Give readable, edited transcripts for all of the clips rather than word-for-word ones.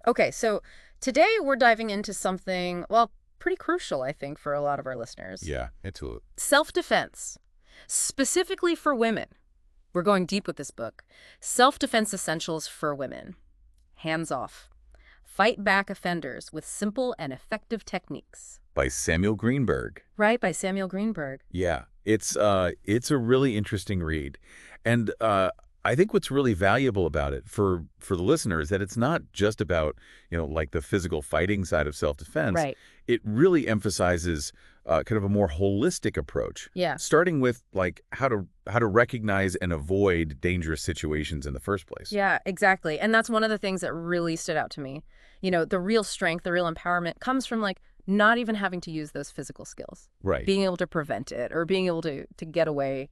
Okay, so today we're diving into something, well, pretty crucial, I think, for a lot of our listeners. Yeah, absolutely. Self-defense, specifically for women. We're going deep with this book. Self-defense essentials for women. Hands off. Fight back offenders with simple and effective techniques. By Samuel Greenberg. Right, by Samuel Greenberg. Yeah, it's a really interesting read. And I think what's really valuable about it for the listener is that it's not just about, like the physical fighting side of self-defense. Right. It really emphasizes kind of a more holistic approach. Yeah. Starting with like how to recognize and avoid dangerous situations in the first place. Yeah, exactly. And that's one of the things that really stood out to me. The real strength, the real empowerment comes from like not even having to use those physical skills. Right. Being able to prevent it or being able to get away,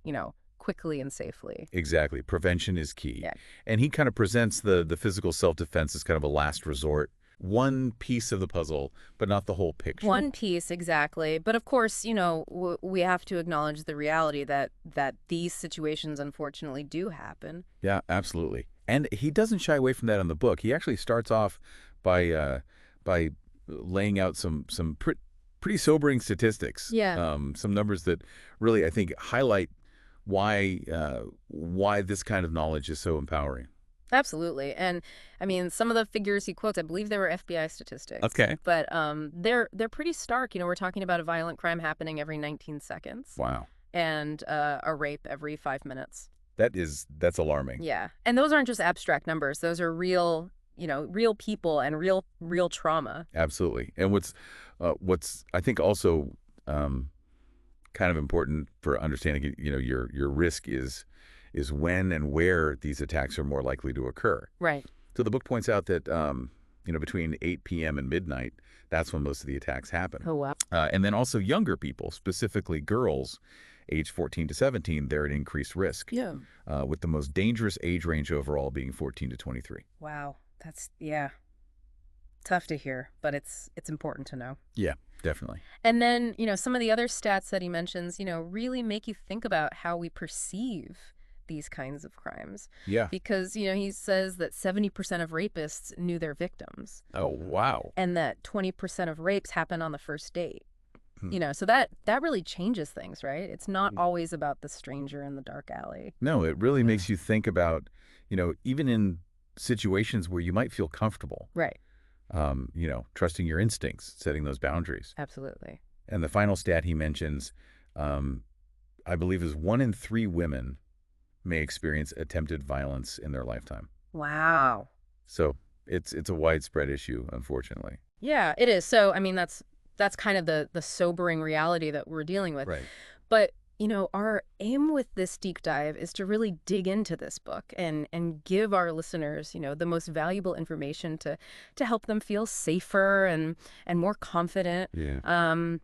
quickly and safely. Exactly. Prevention is key. Yeah. And he kind of presents the physical self-defense as kind of a last resort. One piece of the puzzle, but not the whole picture. One piece, exactly. But of course, we have to acknowledge the reality that these situations unfortunately do happen. Yeah, absolutely. And he doesn't shy away from that in the book. He actually starts off by laying out some pretty sobering statistics. Yeah. Some numbers that really, I think, highlight why this kind of knowledge is so empowering. Absolutely. And I mean, some of the figures he quotes, I believe they were FBI statistics. Okay. But they're pretty stark. We're talking about a violent crime happening every 19 seconds. Wow. And a rape every 5 minutes. That's alarming. Yeah. And those aren't just abstract numbers. Those are real, real people and real trauma. Absolutely. And what's I think also kind of important for understanding, your risk is when and where these attacks are more likely to occur. Right. So the book points out that, between 8 p.m. and midnight, that's when most of the attacks happen. Oh, wow. And then also younger people, specifically girls, age 14 to 17, they're at increased risk. Yeah. With the most dangerous age range overall being 14 to 23. Wow. That's, yeah, tough to hear, but it's important to know. Yeah, definitely. And then, some of the other stats that he mentions, really make you think about how we perceive these kinds of crimes. Yeah. Because, he says that 70% of rapists knew their victims. Oh, wow. And that 20% of rapes happen on the first date. So that really changes things, right? It's not always about the stranger in the dark alley. No, it really makes you think about, even in situations where you might feel comfortable. Right. Trusting your instincts, setting those boundaries. Absolutely. And the final stat he mentions, I believe, is 1 in 3 women may experience attempted violence in their lifetime. Wow. So it's a widespread issue, unfortunately. Yeah, it is. So, I mean, that's kind of the sobering reality that we're dealing with. Right. But, our aim with this deep dive is to really dig into this book and give our listeners, the most valuable information to help them feel safer and more confident. Yeah.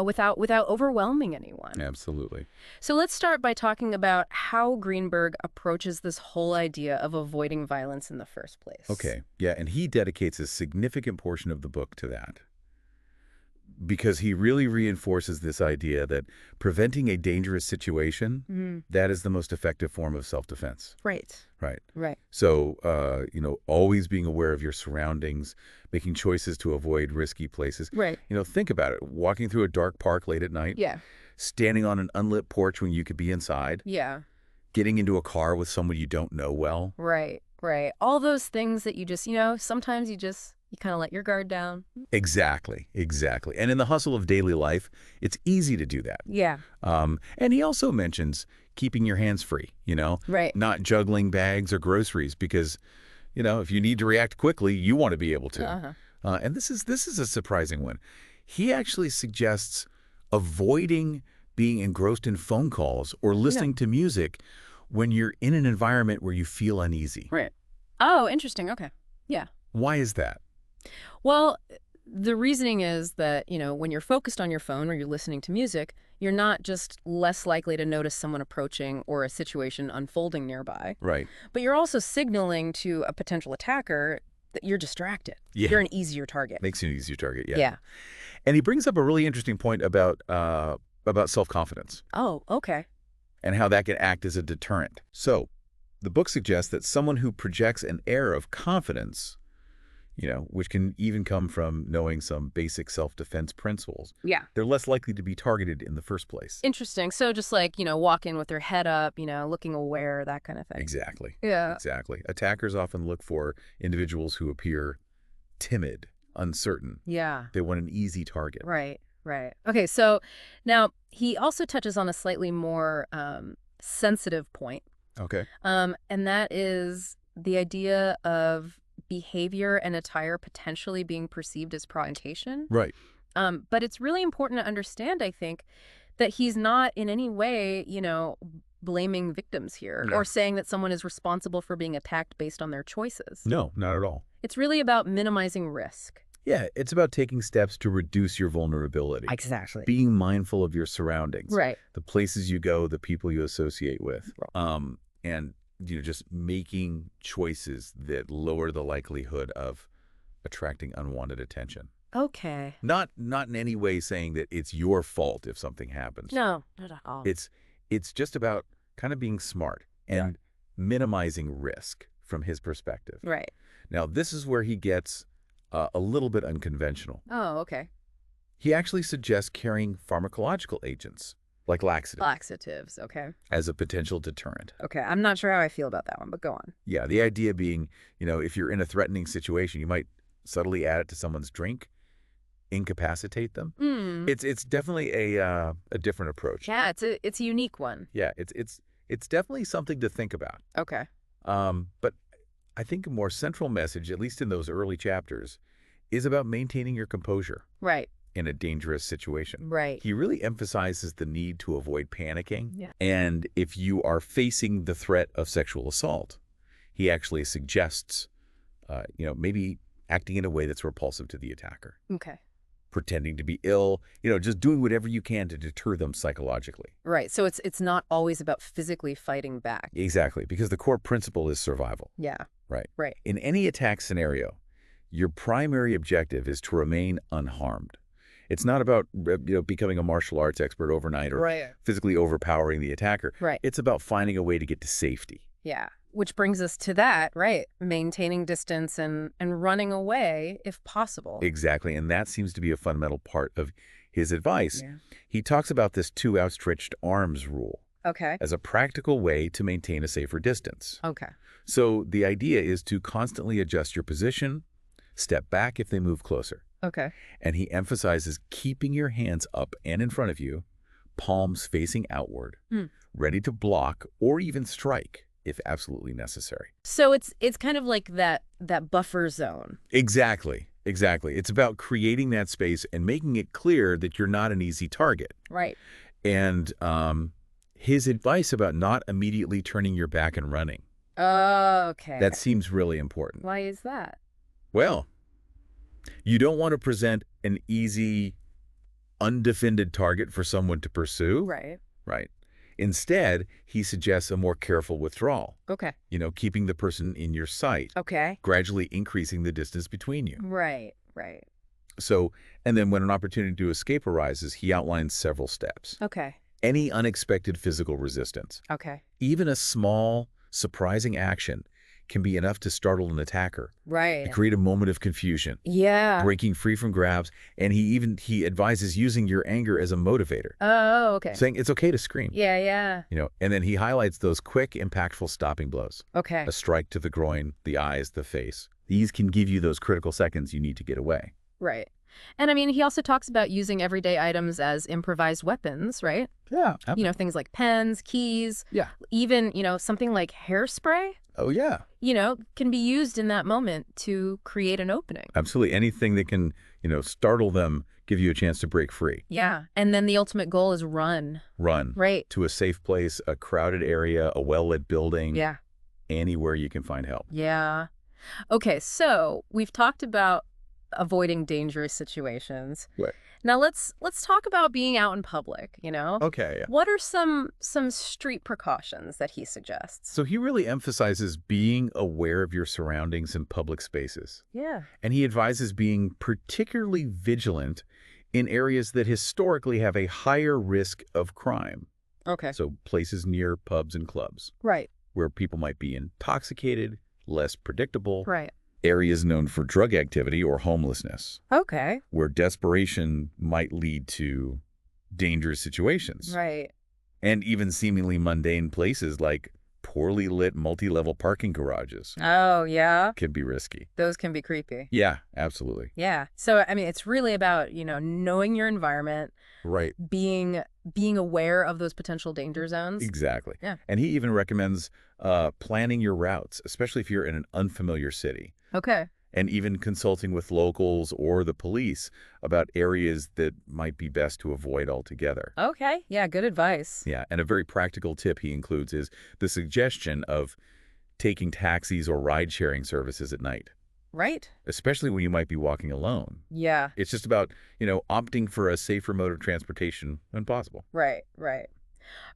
Without overwhelming anyone. Absolutely. So let's start by talking about how Greenberg approaches this whole idea of avoiding violence in the first place. Okay. Yeah, and he dedicates a significant portion of the book to that, because he really reinforces this idea that preventing a dangerous situation, that is the most effective form of self-defense. Right. Right. Right. So, always being aware of your surroundings, making choices to avoid risky places. Right. Think about it. Walking through a dark park late at night. Yeah. Standing on an unlit porch when you could be inside. Yeah. Getting into a car with someone you don't know well. Right. Right. All those things that you just, sometimes you kind of let your guard down. Exactly. Exactly. And in the hustle of daily life, it's easy to do that. Yeah. And he also mentions keeping your hands free, Right. not juggling bags or groceries, because, if you need to react quickly, you want to be able to. Uh-huh. And this is a surprising one. He actually suggests avoiding being engrossed in phone calls or listening to music when you're in an environment where you feel uneasy. Right. Oh, interesting. Okay. Yeah. Why is that? Well, the reasoning is that, when you're focused on your phone or you're listening to music, you're not just less likely to notice someone approaching or a situation unfolding nearby. Right. But you're also signaling to a potential attacker that you're distracted. Yeah. You're an easier target. Makes you an easier target, yeah. Yeah. And he brings up a really interesting point about self-confidence Oh, okay. and how that can act as a deterrent. So the book suggests that someone who projects an air of confidence, which can even come from knowing some basic self-defense principles. Yeah. They're less likely to be targeted in the first place. Interesting. So just like, walk in with their head up, looking aware, that kind of thing. Exactly. Yeah. Exactly. Attackers often look for individuals who appear timid, uncertain. Yeah. They want an easy target. Right. Right. Okay. So now he also touches on a slightly more sensitive point. Okay. And that is the idea of behavior and attire potentially being perceived as provocation. Right. But it's really important to understand, I think, that he's not in any way, blaming victims here No. or saying that someone is responsible for being attacked based on their choices. No, not at all. It's really about minimizing risk. Yeah, it's about taking steps to reduce your vulnerability. Exactly. Being mindful of your surroundings. Right. The places you go, the people you associate with. And just making choices that lower the likelihood of attracting unwanted attention. Okay. Not in any way saying that it's your fault if something happens. No, not at all. It's just about kind of being smart and minimizing risk from his perspective. Right. Now, this is where he gets a little bit unconventional. Oh, okay. He actually suggests carrying pharmacological agents, like laxatives, Laxatives, okay. as a potential deterrent. Okay, I'm not sure how I feel about that one, but go on. Yeah, the idea being, if you're in a threatening situation, you might subtly add it to someone's drink, incapacitate them. It's definitely a different approach. Yeah, it's a unique one. Yeah, it's definitely something to think about. Okay. But I think a more central message, at least in those early chapters, is about maintaining your composure. Right. In a dangerous situation. Right. He really emphasizes the need to avoid panicking. Yeah. And if you are facing the threat of sexual assault, he actually suggests, maybe acting in a way that's repulsive to the attacker. Okay. Pretending to be ill, just doing whatever you can to deter them psychologically. Right. So it's not always about physically fighting back. Exactly, because the core principle is survival. Yeah. Right. Right. In any attack scenario, your primary objective is to remain unharmed. It's not about becoming a martial arts expert overnight or physically overpowering the attacker. Right. It's about finding a way to get to safety. Yeah. Which brings us to that, right? Maintaining distance and running away if possible. Exactly. And that seems to be a fundamental part of his advice. Yeah. He talks about this two outstretched arms rule Okay. as a practical way to maintain a safer distance. Okay. So the idea is to constantly adjust your position, step back if they move closer. Okay. And he emphasizes keeping your hands up and in front of you, palms facing outward, ready to block or even strike if absolutely necessary. So it's kind of like that buffer zone. Exactly. Exactly. It's about creating that space and making it clear that you're not an easy target. Right. And his advice about not immediately turning your back and running. Okay. That seems really important. Why is that? Well, you don't want to present an easy, undefended target for someone to pursue. Right. Right. Instead, he suggests a more careful withdrawal. Okay. Keeping the person in your sight. Okay. Gradually increasing the distance between you. Right. Right. So, and then when an opportunity to escape arises, he outlines several steps. Okay. Any unexpected physical resistance. Okay. Even a small, surprising action can be enough to startle an attacker. Right. And create a moment of confusion. Yeah. Breaking free from grabs. And he advises using your anger as a motivator. Oh, okay. Saying it's okay to scream. Yeah. And then he highlights those quick, impactful stopping blows. Okay. A strike to the groin, the eyes, the face. These can give you those critical seconds you need to get away. Right. And I mean, he also talks about using everyday items as improvised weapons, right? Yeah. Things like pens, keys. Yeah. Even, something like hairspray. Oh, yeah. Can be used in that moment to create an opening. Absolutely. Anything that can, startle them, give you a chance to break free. Yeah. And then the ultimate goal is run. Run. Right. To a safe place, a crowded area, a well-lit building. Yeah. Anywhere you can find help. Yeah. Okay. So we've talked about avoiding dangerous situations. Right. Now let's talk about being out in public, Okay. Yeah. What are some street precautions that he suggests? So he really emphasizes being aware of your surroundings in public spaces. Yeah. And he advises being particularly vigilant in areas that historically have a higher risk of crime. Okay. So places near pubs and clubs. Right. Where people might be intoxicated, less predictable. Right. areas known for drug activity or homelessness, Okay. where desperation might lead to dangerous situations. Right. And even seemingly mundane places like poorly lit multi-level parking garages Oh, yeah. can be risky. Those can be creepy. Yeah, absolutely. Yeah. So, I mean, it's really about, knowing your environment, Right. being aware of those potential danger zones. Exactly. Yeah. And he even recommends planning your routes, especially if you're in an unfamiliar city, Okay. and even consulting with locals or the police about areas that might be best to avoid altogether. Okay. Yeah, good advice. Yeah, and a very practical tip he includes is the suggestion of taking taxis or ride-sharing services at night, Right. especially when you might be walking alone. Yeah. It's just about, opting for a safer mode of transportation when possible. Right. Right.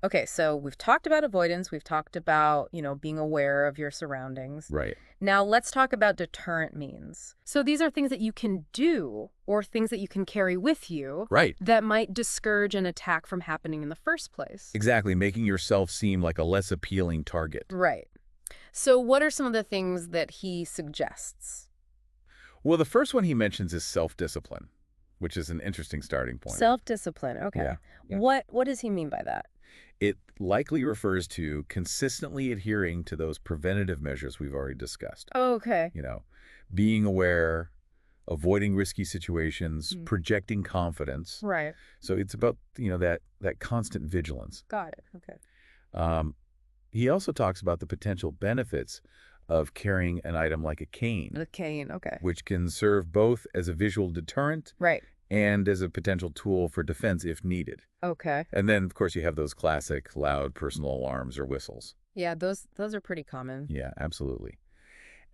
Okay, so we've talked about avoidance. We've talked about, being aware of your surroundings. Right. Now let's talk about deterrent means. So these are things that you can do or things that you can carry with you Right. that might discourage an attack from happening in the first place. Exactly, making yourself seem like a less appealing target. Right. So what are some of the things that he suggests? Well, the first one he mentions is self-discipline, which is an interesting starting point. Self-discipline. Okay. Yeah. What does he mean by that? It likely refers to consistently adhering to those preventative measures we've already discussed. Okay. Being aware, avoiding risky situations, projecting confidence. Right. So it's about, that constant vigilance. Got it. Okay. He also talks about the potential benefits of carrying an item like a cane, The cane. Okay. which can serve both as a visual deterrent Right. and as a potential tool for defense if needed. Okay. And then, of course, you have those classic loud personal alarms or whistles. Yeah, those are pretty common. Yeah, absolutely.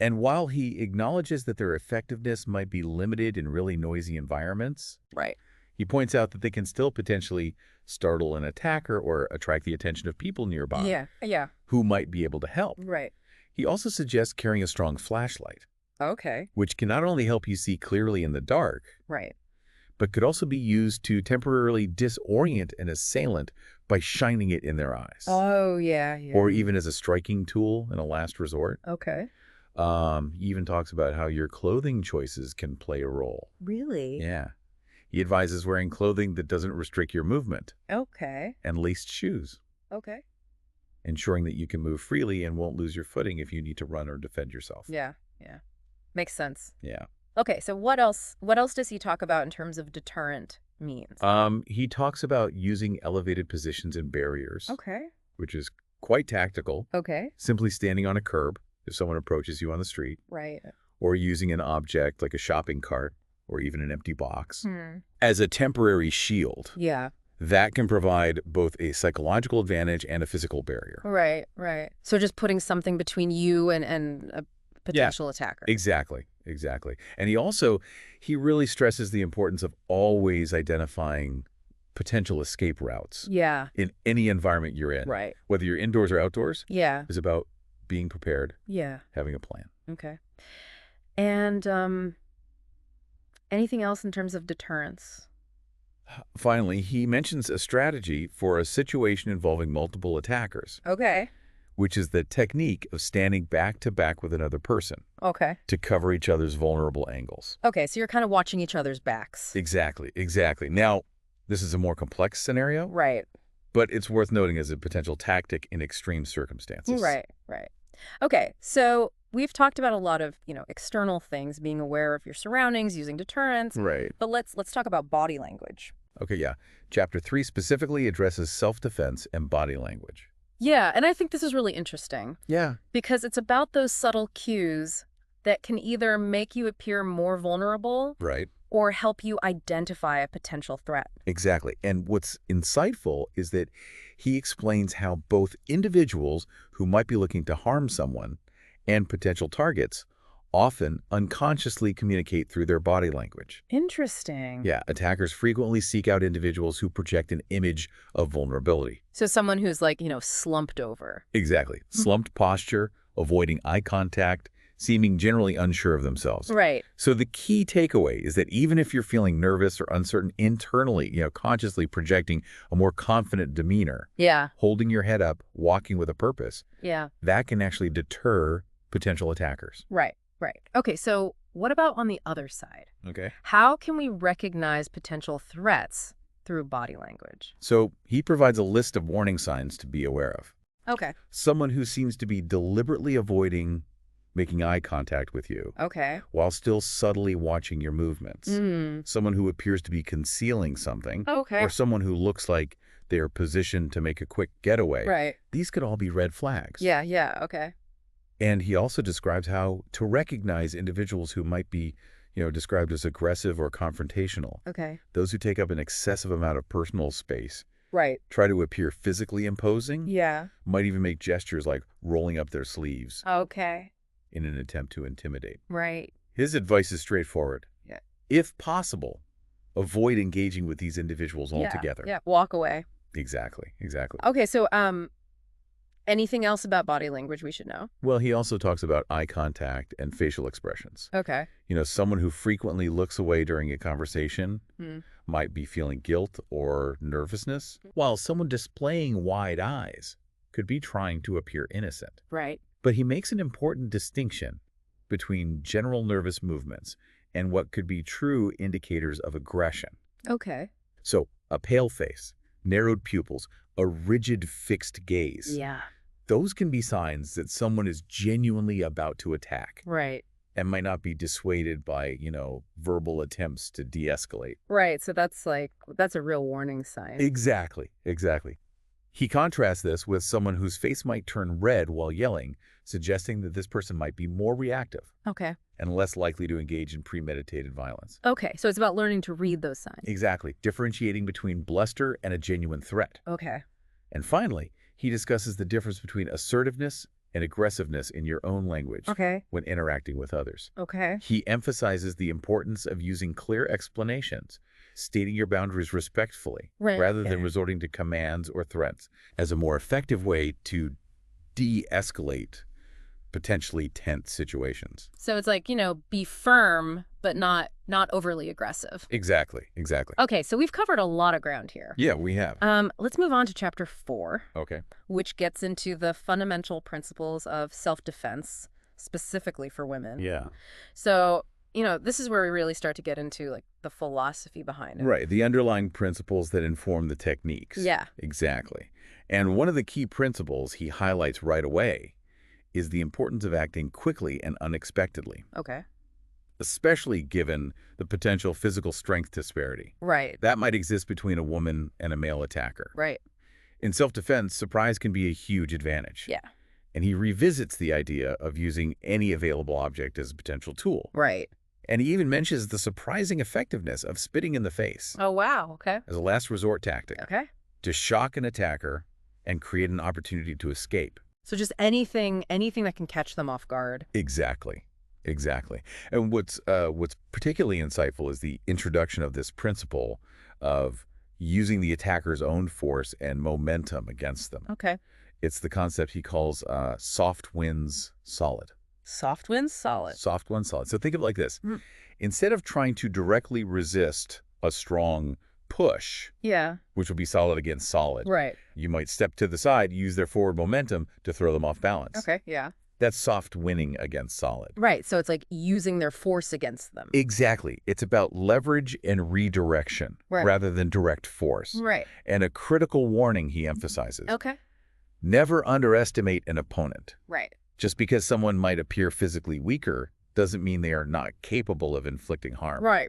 And while he acknowledges that their effectiveness might be limited in really noisy environments, Right. he points out that they can still potentially startle an attacker or attract the attention of people nearby Yeah. who might be able to help. Right. He also suggests carrying a strong flashlight, Okay. which can not only help you see clearly in the dark, Right. but could also be used to temporarily disorient an assailant by shining it in their eyes. Oh, yeah. Or even as a striking tool in a last resort. Okay. He even talks about how your clothing choices can play a role. Really? Yeah. He advises wearing clothing that doesn't restrict your movement Okay. and laced shoes, Okay. ensuring that you can move freely and won't lose your footing if you need to run or defend yourself. Yeah. Makes sense. Yeah. Okay, so what else does he talk about in terms of deterrent means? He talks about using elevated positions and barriers, Okay. which is quite tactical. Okay. Simply standing on a curb if someone approaches you on the street, Right. or using an object like a shopping cart or even an empty box Hmm. as a temporary shield. Yeah. That can provide both a psychological advantage and a physical barrier. Right. So just putting something between you and a potential attacker. Exactly. And he really stresses the importance of always identifying potential escape routes Yeah. in any environment you're in. Right. Whether you're indoors or outdoors, Yeah. is about being prepared, Yeah. having a plan. Okay. And anything else in terms of deterrence? Finally, he mentions a strategy for a situation involving multiple attackers, Okay. which is the technique of standing back to back with another person Okay. to cover each other's vulnerable angles. Okay, so you're kind of watching each other's backs. Exactly. Now, this is a more complex scenario, Right. but it's worth noting as a potential tactic in extreme circumstances. Right. Okay, so we've talked about a lot of, external things, being aware of your surroundings, using deterrence. Right. But let's talk about body language. Okay, yeah. Chapter 3 specifically addresses self-defense and body language. Yeah, and I think this is really interesting Yeah. because it's about those subtle cues that can either make you appear more vulnerable Right. or help you identify a potential threat. Exactly. And what's insightful is that he explains how both individuals who might be looking to harm someone and potential targets often unconsciously communicate through their body language. Interesting. Yeah, attackers frequently seek out individuals who project an image of vulnerability. So someone who's like, slumped over. Exactly. Slumped posture, avoiding eye contact, seeming generally unsure of themselves. Right. So the key takeaway is that even if you're feeling nervous or uncertain internally, consciously projecting a more confident demeanor, Yeah. holding your head up, walking with a purpose, Yeah. that can actually deter potential attackers. Right. Right. Okay, so what about on the other side? Okay. How can we recognize potential threats through body language? So he provides a list of warning signs to be aware of. Okay. Someone who seems to be deliberately avoiding making eye contact with you Okay. while still subtly watching your movements. Someone who appears to be concealing something. Okay. Or someone who looks like they are positioned to make a quick getaway. Right. These could all be red flags. Yeah, okay. And he also describes how to recognize individuals who might be, described as aggressive or confrontational. Okay. Those who take up an excessive amount of personal space, Right. try to appear physically imposing, Yeah. might even make gestures like rolling up their sleeves Okay. in an attempt to intimidate. Right. His advice is straightforward. Yeah. If possible, avoid engaging with these individuals altogether. Yeah, walk away. Exactly. Okay, so anything else about body language we should know? Well, he also talks about eye contact and facial expressions. Okay. Someone who frequently looks away during a conversation Hmm. might be feeling guilt or nervousness, while someone displaying wide eyes could be trying to appear innocent. Right. But he makes an important distinction between general nervous movements and what could be true indicators of aggression. Okay. So, a pale face, narrowed pupils, a rigid fixed gaze. Yeah. Those can be signs that someone is genuinely about to attack Right. and might not be dissuaded by, verbal attempts to de-escalate. Right, so that's a real warning sign. Exactly. He contrasts this with someone whose face might turn red while yelling, suggesting that this person might be more reactive Okay. and less likely to engage in premeditated violence. Okay, so it's about learning to read those signs. Exactly. Differentiating between bluster and a genuine threat. Okay. And finally, he discusses the difference between assertiveness and aggressiveness in your own language Okay. when interacting with others. Okay. He emphasizes the importance of using clear explanations, stating your boundaries respectfully, Right. rather than resorting to commands or threats, as a more effective way to de-escalate potentially tense situations. So it's like, be firm, but not overly aggressive. Exactly. Okay, so we've covered a lot of ground here. Yeah, we have. Let's move on to chapter 4, Okay. which gets into the fundamental principles of self-defense, specifically for women. Yeah. So, this is where we really start to get into like the philosophy behind it. Right. The underlying principles that inform the techniques. Yeah. Exactly. And one of the key principles he highlights right away is the importance of acting quickly and unexpectedly, Okay. especially given the potential physical strength disparity Right. that might exist between a woman and a male attacker. Right. In self-defense, surprise can be a huge advantage. Yeah. And he revisits the idea of using any available object as a potential tool. Right. And he even mentions the surprising effectiveness of spitting in the face Oh, wow. Okay. as a last resort tactic Okay. to shock an attacker and create an opportunity to escape. So just anything that can catch them off guard. Exactly. And what's particularly insightful is the introduction of this principle of using the attacker's own force and momentum against them. Okay. It's the concept he calls soft wins solid. Soft wins solid. Soft wins solid. So think of it like this. Mm. Instead of trying to directly resist a strong push, Yeah. which will be solid against solid, Right. you might step to the side, use their forward momentum to throw them off balance. Okay. Yeah. That's soft winning against solid. Right. So it's like using their force against them. Exactly. It's about leverage and redirection rather than direct force. Right. And a critical warning he emphasizes. Okay. Never underestimate an opponent. Right. Just because someone might appear physically weaker doesn't mean they are not capable of inflicting harm. Right.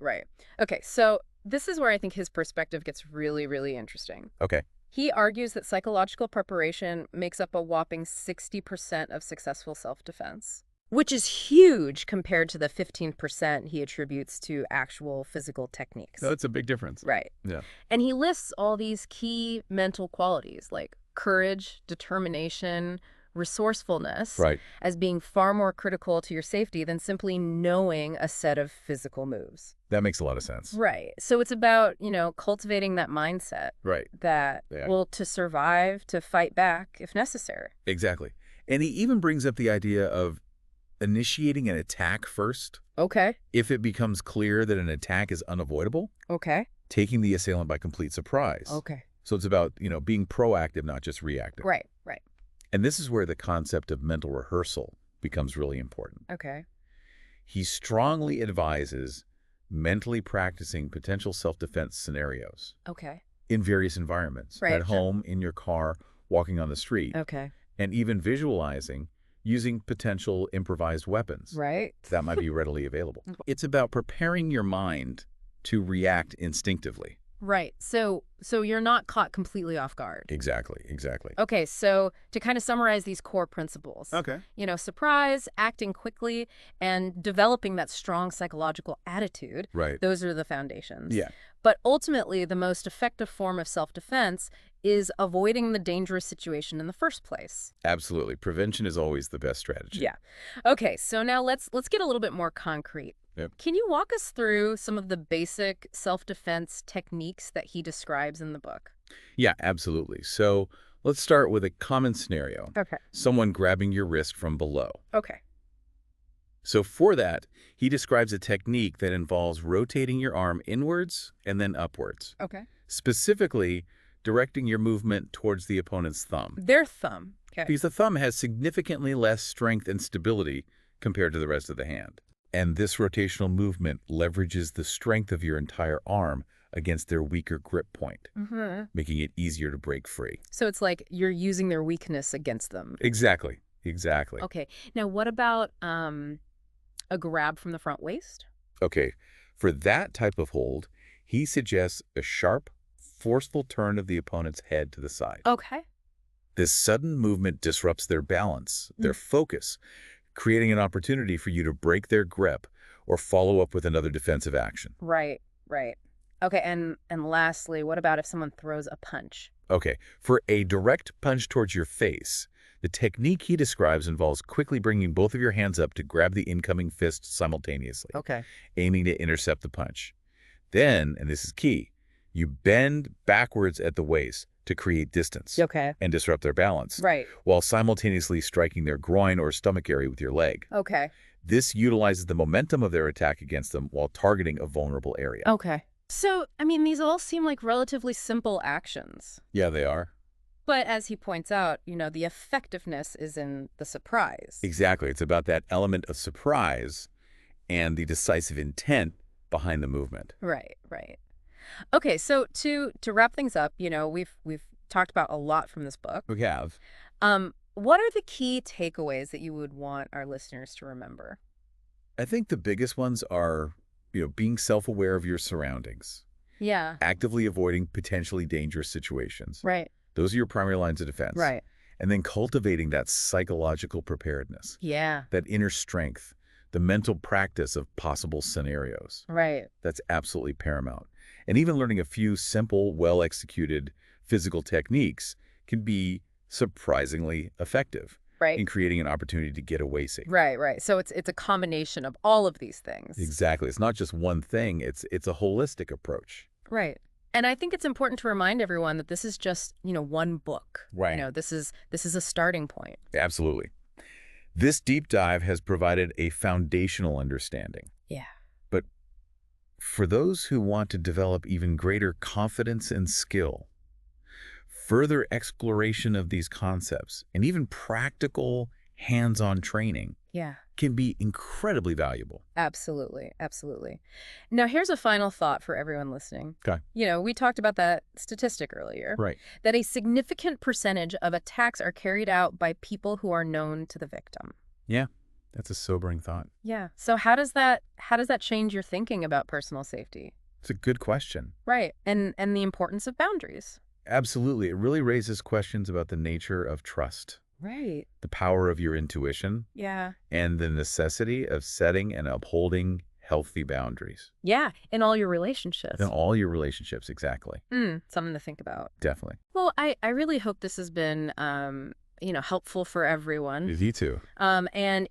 Okay. So this is where I think his perspective gets really, really interesting. Okay. He argues that psychological preparation makes up a whopping 60% of successful self-defense, which is huge compared to the 15% he attributes to actual physical techniques. That's a big difference. Right. Yeah. And he lists all these key mental qualities like courage, determination, resourcefulness as being far more critical to your safety than simply knowing a set of physical moves. That makes a lot of sense. Right. So it's about, cultivating that mindset that will to survive, to fight back if necessary. Exactly. And he even brings up the idea of initiating an attack first. Okay. If it becomes clear that an attack is unavoidable. Okay. Taking the assailant by complete surprise. Okay. So it's about, being proactive, not just reactive. Right. And this is where the concept of mental rehearsal becomes really important. Okay. He strongly advises mentally practicing potential self-defense scenarios Okay. in various environments, Right. at Sure. home, in your car, walking on the street, Okay. and even visualizing using potential improvised weapons Right. that might be readily available. It's about preparing your mind to react instinctively. Right. So you're not caught completely off guard. Exactly, exactly. Okay, so to kind of summarize these core principles, Okay. surprise, acting quickly, and developing that strong psychological attitude, Right. those are the foundations. Yeah, But ultimately, the most effective form of self-defense is avoiding the dangerous situation in the first place. absolutely. Prevention is always the best strategy. Yeah. Okay, so now let's get a little bit more concrete. Yep. Can you walk us through some of the basic self-defense techniques that he describes in the book? Yeah, absolutely. So let's start with a common scenario. Okay. Someone grabbing your wrist from below. Okay. So for that, he describes a technique that involves rotating your arm inwards and then upwards, Okay. specifically directing your movement towards the opponent's thumb. Their thumb. Okay. Because the thumb has significantly less strength and stability compared to the rest of the hand. And this rotational movement leverages the strength of your entire arm against their weaker grip point, Mm-hmm. making it easier to break free. So it's like you're using their weakness against them. Exactly. Exactly. Okay. Now, what about a grab from the front waist? Okay, for that type of hold, he suggests a sharp, forceful turn of the opponent's head to the side. Okay. This sudden movement disrupts their balance, their focus, creating an opportunity for you to break their grip or follow up with another defensive action. Right. Right. Okay. And lastly, what about if someone throws a punch? Okay, for a direct punch towards your face, the technique he describes involves quickly bringing both of your hands up to grab the incoming fist simultaneously, Okay. aiming to intercept the punch. Then, and this is key, you bend backwards at the waist to create distance Okay. and disrupt their balance, Right. while simultaneously striking their groin or stomach area with your leg. Okay. This utilizes the momentum of their attack against them while targeting a vulnerable area. Okay. So, I mean, these all seem like relatively simple actions. Yeah, they are. But as he points out, the effectiveness is in the surprise. Exactly. It's about that element of surprise and the decisive intent behind the movement. Right, right. Okay, so to wrap things up, we've talked about a lot from this book. We have. What are the key takeaways that you would want our listeners to remember? I think the biggest ones are, being self-aware of your surroundings, Yeah. actively avoiding potentially dangerous situations. Right. Those are your primary lines of defense. Right. And then cultivating that psychological preparedness, Yeah. that inner strength, the mental practice of possible scenarios. Right. That's absolutely paramount. And even learning a few simple, well-executed physical techniques can be surprisingly effective Right. in creating an opportunity to get away safe. Right, right. So it's a combination of all of these things. Exactly. It's not just one thing. It's a holistic approach. Right. And I think it's important to remind everyone that this is just, one book. Right. This is a starting point. Absolutely. This deep dive has provided a foundational understanding. Yeah. But for those who want to develop even greater confidence and skill, further exploration of these concepts, and even practical hands-on training Yeah. can be incredibly valuable. Absolutely. Absolutely. Now, here's a final thought for everyone listening. Okay. We talked about that statistic earlier, Right. that a significant percentage of attacks are carried out by people who are known to the victim. Yeah, that's a sobering thought. Yeah. So how does that change your thinking about personal safety? It's a good question. Right. And the importance of boundaries. Absolutely. It really raises questions about the nature of trust, Right. the power of your intuition, Yeah. and the necessity of setting and upholding healthy boundaries Yeah. In all your relationships. in all your relationships. Exactly. Something to think about. Definitely. Well, I really hope this has been, helpful for everyone. You too. And,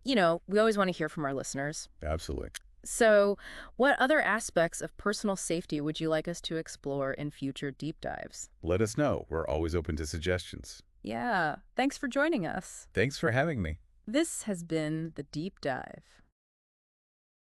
we always want to hear from our listeners. Absolutely. So what other aspects of personal safety would you like us to explore in future deep dives? Let us know. We're always open to suggestions. Yeah. Thanks for joining us. Thanks for having me. This has been The Deep Dive.